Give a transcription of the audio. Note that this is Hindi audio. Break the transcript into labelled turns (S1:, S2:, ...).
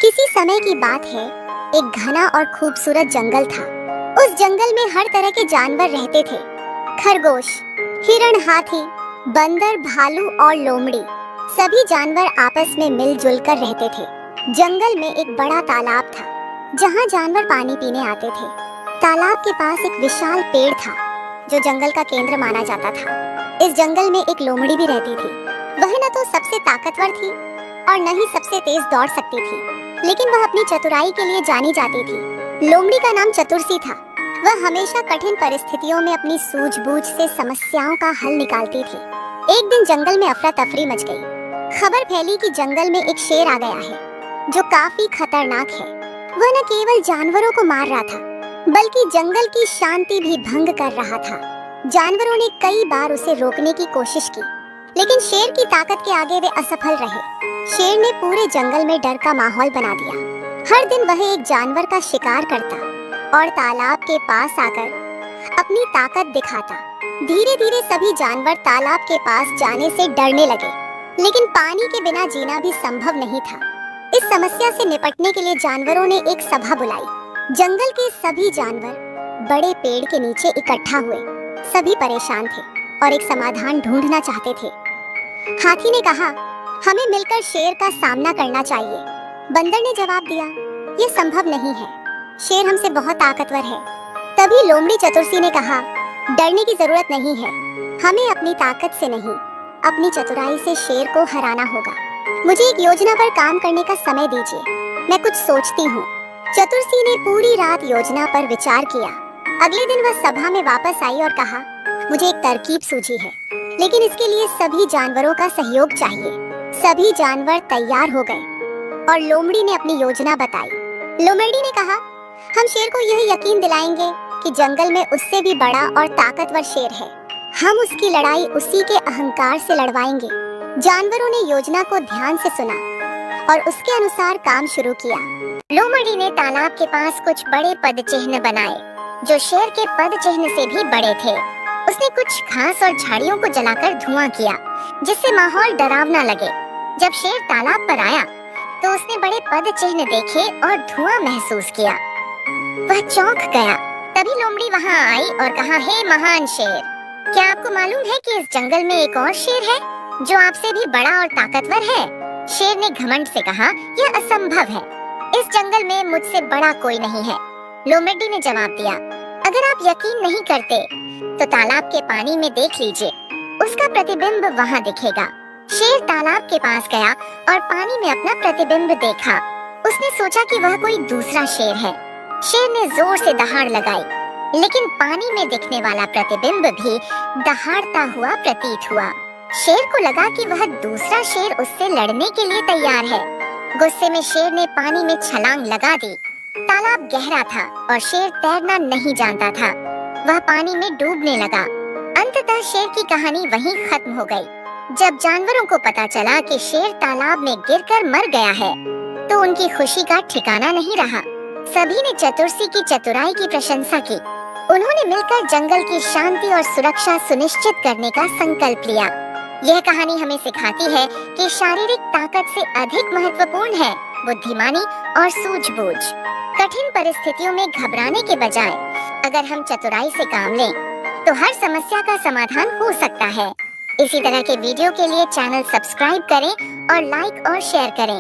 S1: किसी समय की बात है, एक घना और खूबसूरत जंगल था। उस जंगल में हर तरह के जानवर रहते थे। खरगोश, हिरण, हाथी, बंदर, भालू और लोमड़ी, सभी जानवर आपस में मिलजुल कर रहते थे। जंगल में एक बड़ा तालाब था, जहाँ जानवर पानी पीने आते थे। तालाब के पास एक विशाल पेड़ था, जो जंगल का केंद्र माना जाता था। इस जंगल में एक लोमड़ी भी रहती थी। वह न तो सबसे ताकतवर थी और न ही सबसे तेज दौड़ सकती थी, लेकिन वह अपनी चतुराई के लिए जानी जाती थी। लोमड़ी का नाम चतुरसी था। वह हमेशा कठिन परिस्थितियों में अपनी सूझबूझ से समस्याओं का हल निकालती थी। एक दिन जंगल में अफरा तफरी मच गई। खबर फैली कि जंगल में एक शेर आ गया है, जो काफी खतरनाक है। वह न केवल जानवरों को मार रहा था, बल्कि जंगल की शांति भी भंग कर रहा था। जानवरों ने कई बार उसे रोकने की कोशिश की, लेकिन शेर की ताकत के आगे वे असफल रहे। शेर ने पूरे जंगल में डर का माहौल बना दिया। हर दिन वह एक जानवर का शिकार करता और तालाब के पास आकर अपनी ताकत दिखाता। धीरे धीरे सभी जानवर तालाब के पास जाने से डरने लगे, लेकिन पानी के बिना जीना भी संभव नहीं था। इस समस्या से निपटने के लिए जानवरों ने एक सभा बुलाई। जंगल के सभी जानवर बड़े पेड़ के नीचे इकट्ठा हुए। सभी परेशान थे और एक समाधान ढूंढना चाहते थे। हाथी ने कहा, हमें मिलकर शेर का सामना करना चाहिए। बंदर ने जवाब दिया, ये संभव नहीं है, शेर हमसे बहुत ताकतवर है। तभी लोमड़ी चतुरसी ने कहा, डरने की जरूरत नहीं है, हमें अपनी ताकत से नहीं, अपनी चतुराई से शेर को हराना होगा। मुझे एक योजना पर काम करने का समय दीजिए, मैं कुछ सोचती हूँ। चतुरसी ने पूरी रात योजना पर विचार किया। अगले दिन वह सभा में वापस आई और कहा, मुझे एक तरकीब सूझी है, लेकिन इसके लिए सभी जानवरों का सहयोग चाहिए। सभी जानवर तैयार हो गए और लोमड़ी ने अपनी योजना बताई। लोमड़ी ने कहा, हम शेर को यह यकीन दिलाएंगे कि जंगल में उससे भी बड़ा और ताकतवर शेर है। हम उसकी लड़ाई उसी के अहंकार से लड़वाएंगे। जानवरों ने योजना को ध्यान से सुना और उसके अनुसार काम शुरू किया। लोमड़ी ने तालाब के पास कुछ बड़े पद चिन्ह बनाए, जो शेर के पद चिन्ह से भी बड़े थे। उसने कुछ घास और झाड़ियों को जलाकर धुआं किया, जिससे माहौल डरावना लगे। जब शेर तालाब पर आया, तो उसने बड़े पद चिन्ह देखे और धुआं महसूस किया। वह चौंक गया। तभी लोमड़ी वहां आई और कहा, हे महान शेर, क्या आपको मालूम है कि इस जंगल में एक और शेर है, जो आपसे भी बड़ा और ताकतवर है? शेर ने घमंड से कहा, यह असंभव है, इस जंगल में मुझसे बड़ा कोई नहीं है। लोमड़ी ने जवाब दिया, अगर आप यकीन नहीं करते तो तालाब के पानी में देख लीजिए, उसका प्रतिबिंब वहाँ दिखेगा। शेर तालाब के पास गया और पानी में अपना प्रतिबिंब देखा। उसने सोचा कि वह कोई दूसरा शेर है। शेर ने जोर से दहाड़ लगाई, लेकिन पानी में दिखने वाला प्रतिबिंब भी दहाड़ता हुआ प्रतीत हुआ। शेर को लगा कि वह दूसरा शेर उससे लड़ने के लिए तैयार है। गुस्से में शेर ने पानी में छलांग लगा दी। तालाब गहरा था और शेर तैरना नहीं जानता था। वह पानी में डूबने लगा। अंततः शेर की कहानी वहीं खत्म हो गई। जब जानवरों को पता चला कि शेर तालाब में गिरकर मर गया है, तो उनकी खुशी का ठिकाना नहीं रहा। सभी ने चतुरसी की चतुराई की प्रशंसा की। उन्होंने मिलकर जंगल की शांति और सुरक्षा सुनिश्चित करने का संकल्प लिया। यह कहानी हमें सिखाती है कि शारीरिक ताकत से अधिक महत्वपूर्ण है बुद्धिमानी और सूझबूझ। कठिन परिस्थितियों में घबराने के बजाय अगर हम चतुराई से काम लें, तो हर समस्या का समाधान हो सकता है। इसी तरह के वीडियो के लिए चैनल सब्सक्राइब करें और लाइक और शेयर करें।